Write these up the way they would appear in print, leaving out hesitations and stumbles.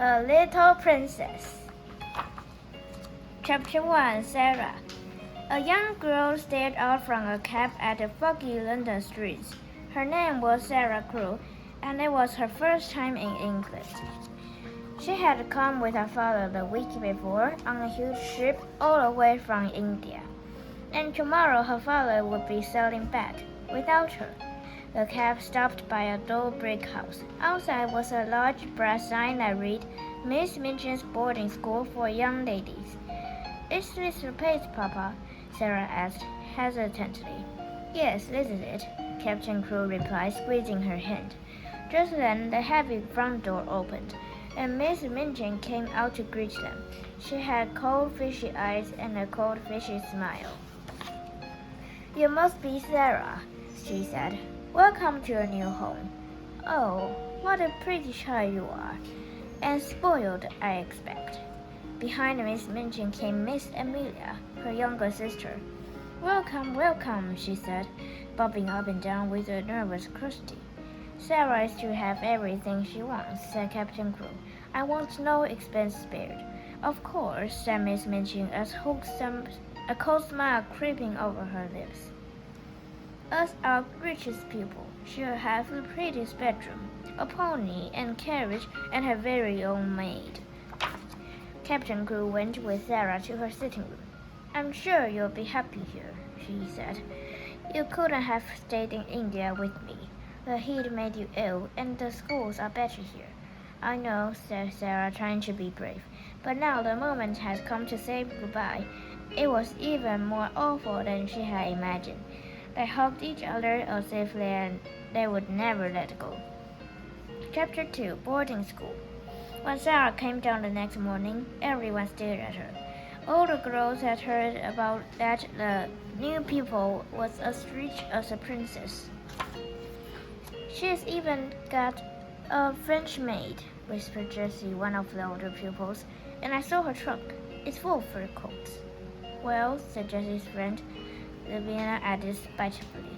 A Little Princess. Chapter 1. Sarah. A young girl stared out from a cab at the foggy London streets. Her name was Sarah Crewe, and it was her first time in England. She had come with her father the week before on a huge ship all the way from India, and tomorrow her father would be sailing back without her. The cab stopped by a dull brick house. Outside was a large brass sign that read, Miss Minchin's Boarding School for Young Ladies. Is this the place, Papa? Sarah asked hesitantly. Yes, this is it, Captain Crewe replied, squeezing her hand. Just then the heavy front door opened, and Miss Minchin came out to greet them. She had cold, fishy eyes and a cold, fishy smile. You must be Sarah, she said. Welcome to your new home. Oh, what a pretty child you are. And spoiled, I expect. Behind Miss Minchin came Miss Amelia, her younger sister. Welcome, welcome, she said, bobbing up and down with a nervous courtesy. Sarah is to have everything she wants, said Captain Crewe. I want no expense spared. Of course, said Miss Minchin, a cold smile creeping over her lips. As our richest pupil, she'll have the prettiest bedroom, a pony and carriage, and her very own maid. Captain Crewe went with Sarah to her sitting room. I'm sure you'll be happy here, she said. You couldn't have stayed in India with me. The heat made you ill, and the schools are better here. I know, said Sarah, trying to be brave, but now the moment has come to say goodbye. It was even more awful than she had imagined. They hugged each other as if they would never let go. Chapter 2. Boarding School. When Sarah came down the next morning, everyone stared at her. All the girls had heard about that the new pupil was as rich as a princess. She's even got a French maid, whispered Jessie, one of the older pupils, and I saw her trunk. It's full of fur coats. Well, said Jessie's friend, Lavinia added spitefully.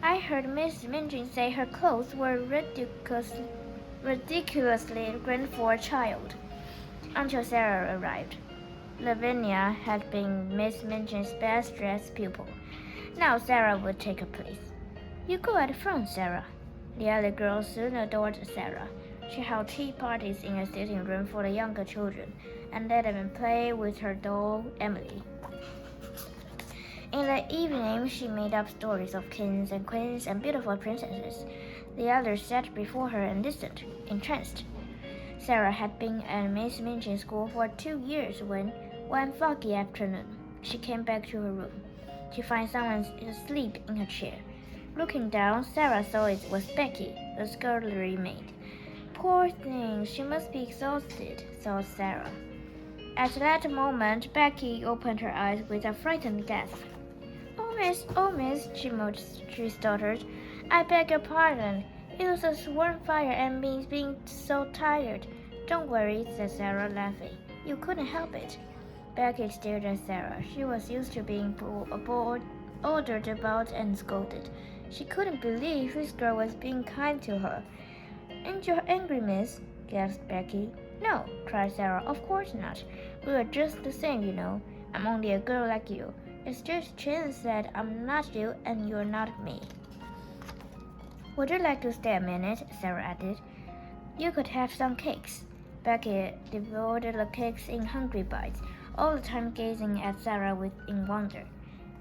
I heard Miss Minchin say her clothes were ridiculously grand for a child. Until Sarah arrived. Lavinia had been Miss Minchin's best-dressed pupil. Now Sarah would take her place. You go at the front, Sarah. The other girls soon adored Sarah. She held tea parties in a sitting room for the younger children, and let them play with her doll, Emily. In the evening, she made up stories of kings and queens and beautiful princesses. The others sat before her and listened, entranced. Sarah had been at Miss Minchin's school for 2 years when, one foggy afternoon, she came back to her room. She found someone asleep in her chair. Looking down, Sarah saw it was Becky, the scullery maid. Poor thing, she must be exhausted, thought Sarah. At that moment, Becky opened her eyes with a frightened gasp. Oh, miss, she stuttered. I beg your pardon. It was a warm fire and me being so tired. Don't worry, said Sarah, laughing. You couldn't help it. Becky stared at Sarah. She was used to being ordered about and scolded. She couldn't believe this girl was being kind to her. Ain't you angry, miss? Gasped Becky. No, cried Sarah. Of course not. We are just the same, you know. I'm only a girl like you. It's just a chance that I'm not you and you're not me. Would you like to stay a minute? Sarah added. You could have some cakes. Becky devoured the cakes in hungry bites, all the time gazing at Sarah in wonder.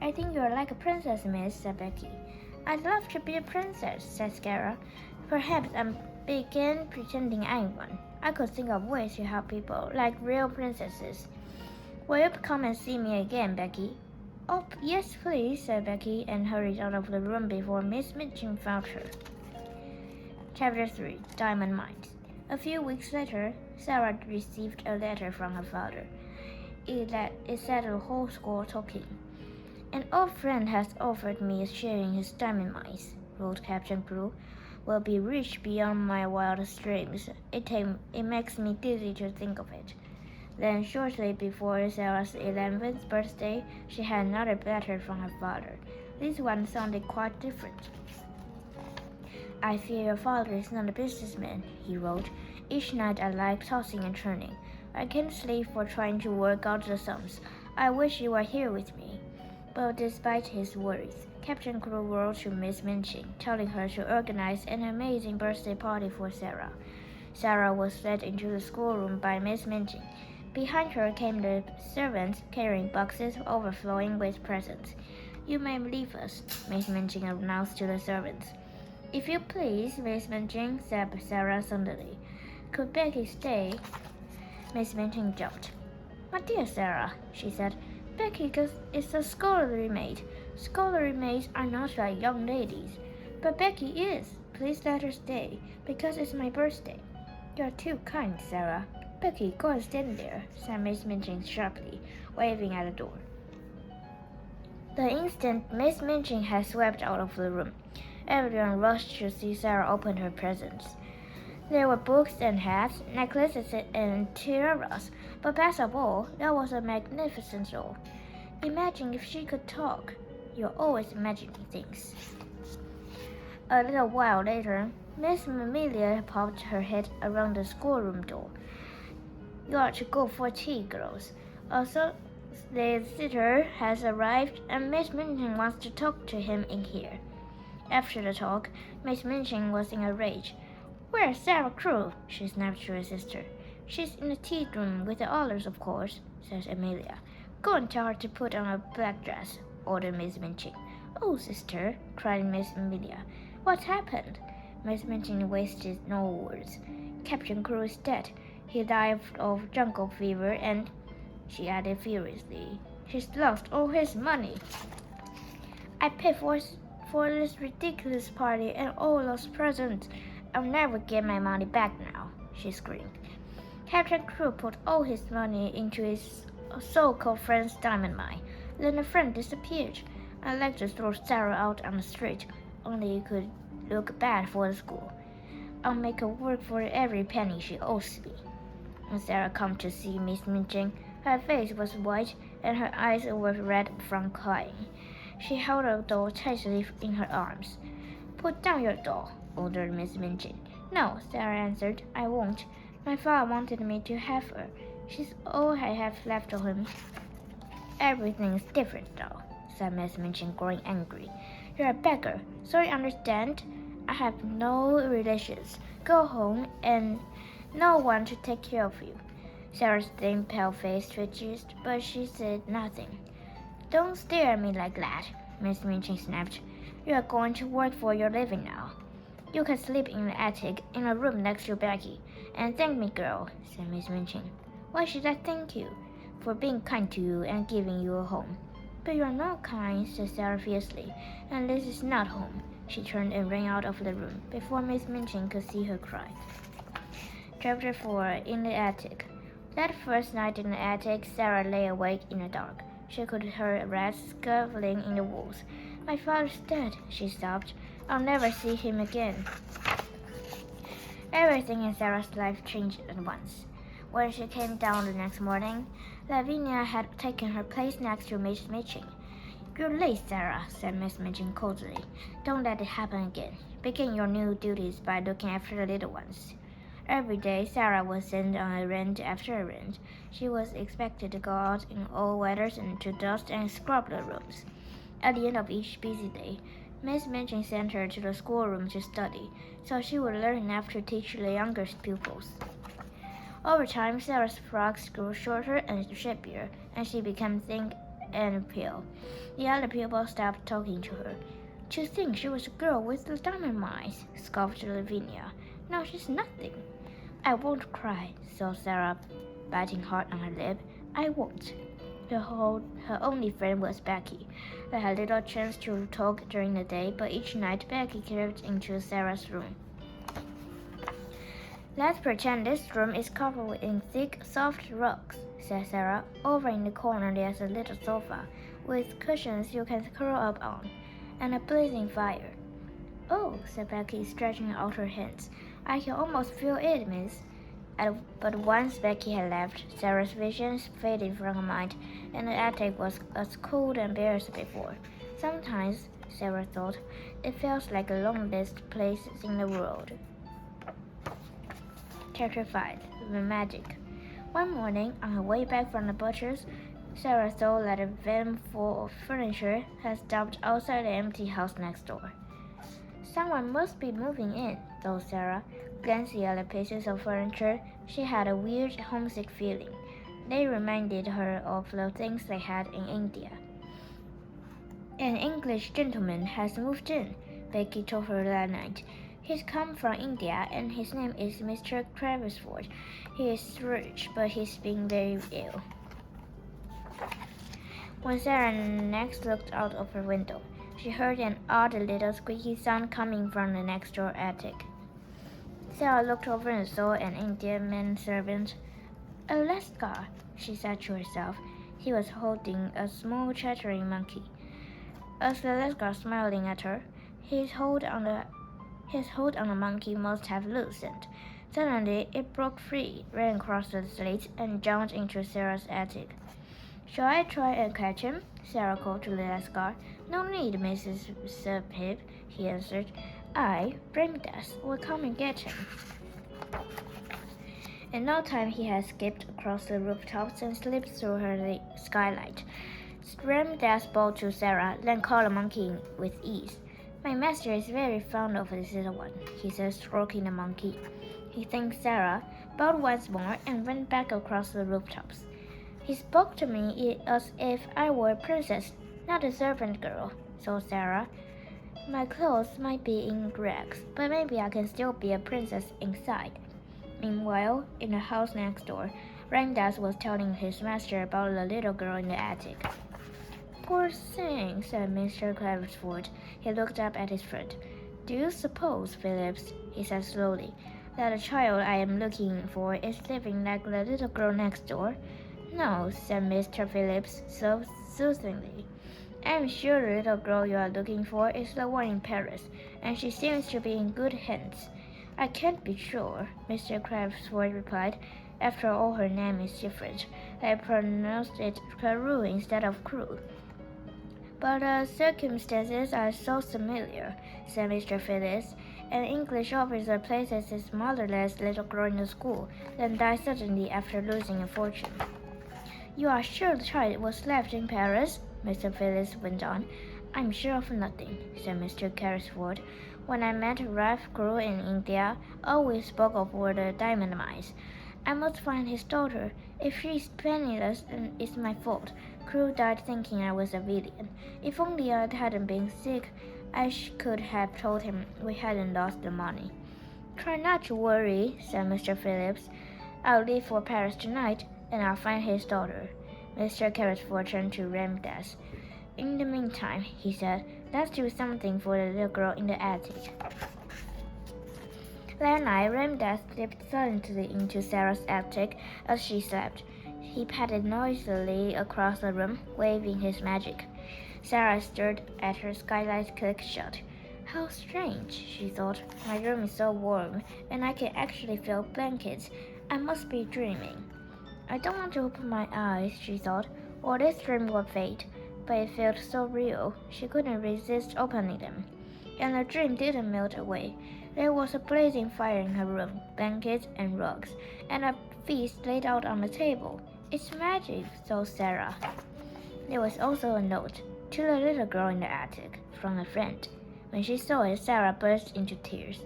I think you're like a princess, miss, said Becky. I'd love to be a princess, said Sarah. Perhaps I'm begin pretending I'm one. I could think of ways to help people like real princesses. Will you come and see me again, Becky? Oh, yes, please, said Becky, and hurried out of the room before Miss Minchin found her. Chapter 3. Diamond Mines. A few weeks later, Sarah received a letter from her father. It set the whole school talking. An old friend has offered me a share in his diamond mines, wrote Captain Crewe. Will be rich beyond my wildest dreams. It makes me dizzy to think of it. Then, shortly before Sarah's 11th birthday, she had another letter from her father. This one sounded quite different. I fear your father is not a businessman, he wrote. Each night I lie tossing and turning. I can't sleep for trying to work out the sums. I wish you were here with me. But despite his worries, Captain Crew wrote to Miss Minchin, telling her to organize an amazing birthday party for Sarah. Sarah was led into the schoolroom by Miss Minchin. Behind her came the servants carrying boxes overflowing with presents. You may leave us, Miss Minchin announced to the servants. If you please, Miss Minchin, said Sarah suddenly. Could Becky stay? Miss Minchin jumped. My dear Sarah, she said, Becky is a scullery maid. Scullery maids are not like young ladies. But Becky is. Please let her stay, because it's my birthday. You're too kind, Sarah. Becky, go and stand there, said Miss Minchin sharply, waving at the door. The instant Miss Minchin had swept out of the room, everyone rushed to see Sarah open her presents. There were books and hats, necklaces and tiaras, but best of all, there was a magnificent doll. Imagine if she could talk. You're always imagining things. A little while later, Miss Amelia popped her head around the schoolroom door. You are to go for tea, girls. Also, the visitor has arrived, and Miss Minchin wants to talk to him in here. After the talk, Miss Minchin was in a rage. Where's Sarah Crew? She snapped to her sister. She's in the tea room with the others, of course, said Amelia. Go and tell her to put on a black dress, ordered Miss Minchin. Oh, sister, cried Miss Amelia. What's happened? Miss Minchin wasted no words. Captain Crew is dead. He died of jungle fever and, she added furiously, he's lost all his money. I paid for this ridiculous party and all those presents. I'll never get my money back now, she screamed. Captain Crew put all his money into his so-called friend's diamond mine. Then the friend disappeared. I'd like to throw Sarah out on the street, only it could look bad for the school. I'll make her work for every penny she owes me. When Sarah came to see Miss Minchin, her face was white and her eyes were red from crying. She held the doll tightly in her arms. Put down your doll, ordered Miss Minchin. No, Sarah answered, I won't. My father wanted me to have her. She's all I have left of him. Everything's different now, said Miss Minchin, growing angry. You're a beggar, so you understand? I have no relations. Go home and no one to take care of you. Sarah's thin, pale face twitched, but she said nothing. Don't stare at me like that, Miss Minchin snapped. You are going to work for your living now. You can sleep in the attic in a room next to Becky. And thank me, girl, said Miss Minchin. Why should I thank you? For being kind to you and giving you a home. But you are not kind, said Sarah fiercely, and this is not home. She turned and ran out of the room before Miss Minchin could see her cry. Chapter 4 In the Attic. That first night in the attic, Sarah lay awake in the dark. She could hear rats scuffling in the walls. My father's dead, she sobbed. I'll never see him again. Everything in Sarah's life changed at once. When she came down the next morning, Lavinia had taken her place next to Miss Minchin. You're late, Sarah, said Miss Minchin coldly. Don't let it happen again. Begin your new duties by looking after the little ones. Every day, Sarah was sent on errand after errand. She was expected to go out in all weathers and to dust and scrub the rooms. At the end of each busy day, Miss Minchin sent her to the schoolroom to study, so she would learn enough to teach the younger pupils. Over time, Sarah's frocks grew shorter and shapier, and she became thin and pale. The other pupils stopped talking to her. To think she was a girl with the diamond mines, scoffed Lavinia. Now she's nothing. I won't cry, said Sarah, biting hard on her lip. I won't. Her only friend was Becky. They had little chance to talk during the day, but each night Becky crept into Sarah's room. Let's pretend this room is covered in thick, soft rugs, said Sarah. Over in the corner there's a little sofa, with cushions you can curl up on, and a blazing fire. Oh, said Becky, stretching out her hands. I can almost feel it, miss. But once Becky had left, Sarah's visions faded from her mind, and the attic was as cold and bare as before. Sometimes Sarah thought. It feels like the loneliest place in the world. Chapter 5 The Magic. One morning, on her way back from the butcher's, Sarah saw that a van full of furniture had stopped outside the empty house next door. Someone must be moving in, thought Sarah. Glancing at the pieces of furniture, she had a weird, homesick feeling. They reminded her of the things they had in India. An English gentleman has moved in, Becky told her that night. He's come from India, and his name is Mr. Craversford. He is rich, but he's been very ill. When Sarah next looked out of her window, she heard an odd little squeaky sound coming from the next-door attic. Sarah looked over and saw an Indian manservant. "A Lascar," she said to herself. He was holding a small chattering monkey. As the Lascar smiling at her, his hold on the monkey must have loosened. Suddenly, it broke free, ran across the slate, and jumped into Sarah's attic. "Shall I try and catch him?" Sarah called to the Lascar. "No need, Mrs. Sir Pip," he answered. "I, Ramdas, will come and get him." In no time he had skipped across the rooftops and slipped through her skylight. Ramdas bowed to Sarah, then caught the monkey with ease. "My master is very fond of this little one," he said, stroking the monkey. He thanked Sarah, bowed once more, and went back across the rooftops. "He spoke to me as if I were a princess, not a servant girl," thought Sarah. "My clothes might be in rags, but maybe I can still be a princess inside." Meanwhile, in the house next door, Ramdas was telling his master about the little girl in the attic. "Poor thing," said Mr. Craversford. He looked up at his friend. "Do you suppose, Phillips," he said slowly, "that the child I am looking for is living like the little girl next door?" "No," said Mr. Phillips so soothingly. "I am sure the little girl you are looking for is the one in Paris, and she seems to be in good hands." "I can't be sure," Mr. Craversford replied. "After all, her name is different. I pronounced it Carew instead of Crew." "But the circumstances are so similar," said Mr. Phillips. "An English officer places his motherless little girl in the school, then dies suddenly after losing a fortune." "You are sure the child was left in Paris?" Mr. Phillips went on. "I'm sure of nothing," said Mr. Carrisford. "When I met Ralph Crew in India, all we spoke of were the diamond mines. I must find his daughter. If she is penniless, then it's my fault. Crew died thinking I was a villain. If only I hadn't been sick, I could have told him we hadn't lost the money." "Try not to worry," said Mr. Phillips. "I'll leave for Paris tonight, and I'll find his daughter." Mr. Carrisford turned to Ramdas. "In the meantime," he said, "let's do something for the little girl in the attic." That night, Ramdas slipped silently into Sarah's attic as she slept. He padded noisily across the room, waving his magic. Sarah stared at her skylight click shut. "How strange," she thought. "My room is so warm, and I can actually feel blankets. I must be dreaming." "I don't want to open my eyes," she thought, "or this dream will fade." But it felt so real, she couldn't resist opening them. And the dream didn't melt away. There was a blazing fire in her room, blankets and rugs, and a feast laid out on the table. "It's magic," thought Sarah. There was also a note, "To the little girl in the attic," from a friend. When she saw it, Sarah burst into tears.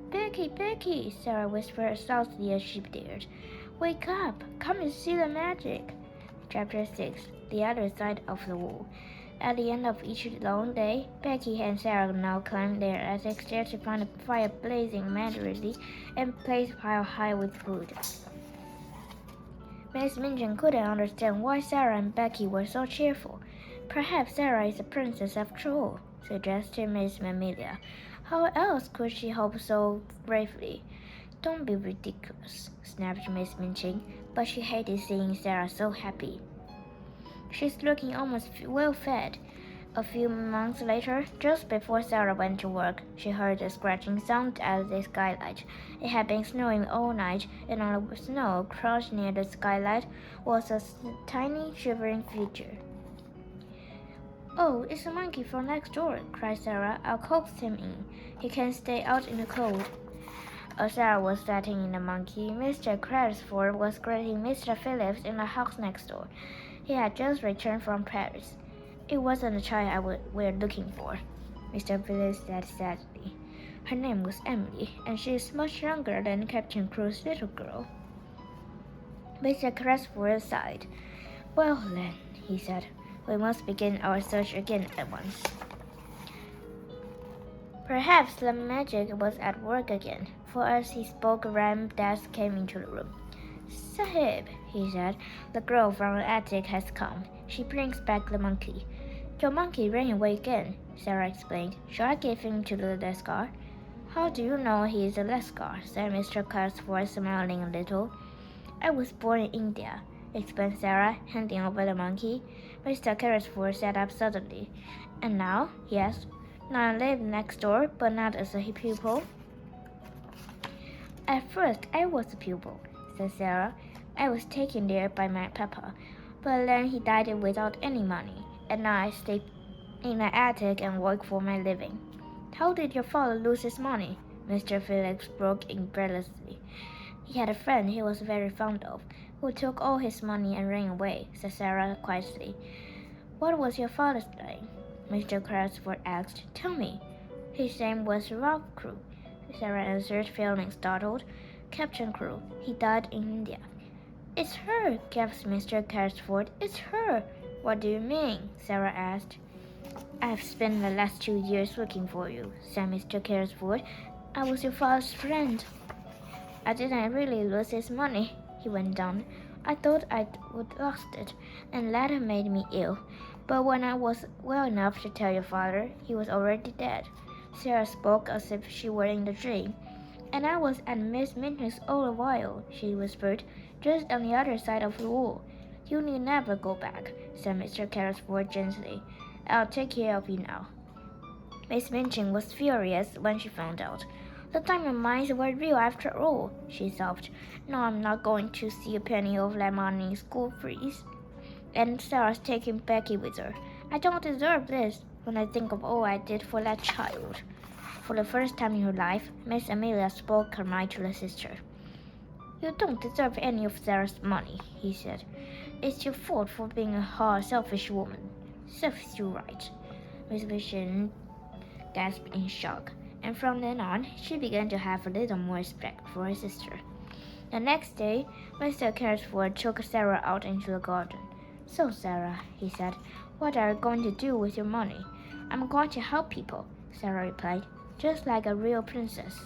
"Becky, Becky," Sarah whispered as loudly as she dared. "Wake up! Come and see the magic!" Chapter 6 The Other Side of the Wall. At the end of each long day, Becky and Sarah now climbed their attic stairs to find a fire blazing madly and a place piled high with food. Miss Minchin couldn't understand why Sarah and Becky were so cheerful. "Perhaps Sarah is a princess after all," suggested Miss Amelia. "How else could she hope so bravely?" "Don't be ridiculous," snapped Miss Minchin, but she hated seeing Sarah so happy. "She's looking almost well-fed." A few months later, just before Sarah went to work, she heard a scratching sound at the skylight. It had been snowing all night, and on the snow, crouched near the skylight, was a tiny, shivering figure. Oh, it's a monkey from next door, cried Sarah. I'll coax him in. He can stay out in the cold. As Sarah was letting in the monkey, Mr. Cransford was greeting Mr. Phillips in the house next door. He had just returned from Paris. It wasn't the child we were looking for, Mr. Phillips said sadly. Her name was Emily, and she is much younger than Captain Crew's little girl. Mr. Cransford sighed. Well then, he said, we must begin our search again at once. Perhaps the magic was at work again, for as he spoke, Ram Dass came into the room. Sahib, he said, the girl from the attic has come. She brings back the monkey. Your monkey ran away again, Sarah explained. Shall I give him to the Lascar? How do you know he is a Lascar? Said Mr. Cransford, smiling a little. I was born in India, explained Sarah, handing over the monkey. Mr. Cransford sat up suddenly. And now? He asked. Now I live next door, but not as a pupil. At first, I was a pupil, said Sarah. I was taken there by my papa, but then he died without any money, and now I stay in the attic and work for my living. How did your father lose his money? Mr. Phillips broke in breathlessly. He had a friend he was very fond of, who took all his money and ran away, said Sarah quietly. What was your father's name? Mr. Cransford asked. Tell me. His name was Ralph Crewe, Sarah answered, feeling startled. Captain Crewe. He died in India. It's her, gasped Mr. Cransford. It's her. What do you mean? Sarah asked. I've spent the last 2 years looking for you, said Mr. Cransford. I was your father's friend. I didn't really lose his money, he went on. I thought I would lost it, and that made me ill. But when I was well enough to tell your father, he was already dead. Sarah spoke as if she were in a dream. And I was at Miss Minton's all the while, she whispered, just on the other side of the wall. You need never go back, said Mr. Cransford gently. I'll take care of you now. Miss Minton was furious when she found out. The diamond mines were real after all, she sobbed. No, I'm not going to see a penny of that money in school fees. And Sarah's taking Becky with her. I don't deserve this when I think of all I did for that child. For the first time in her life, Miss Amelia spoke her mind to the sister. You don't deserve any of Sarah's money, he said. It's your fault for being a hard, selfish woman. Serves you right. Miss Vision gasped in shock, and from then on, she began to have a little more respect for her sister. The next day, Mr. Cransford took Sarah out into the garden. So, Sarah, he said, what are you going to do with your money? I'm going to help people, Sarah replied, just like a real princess.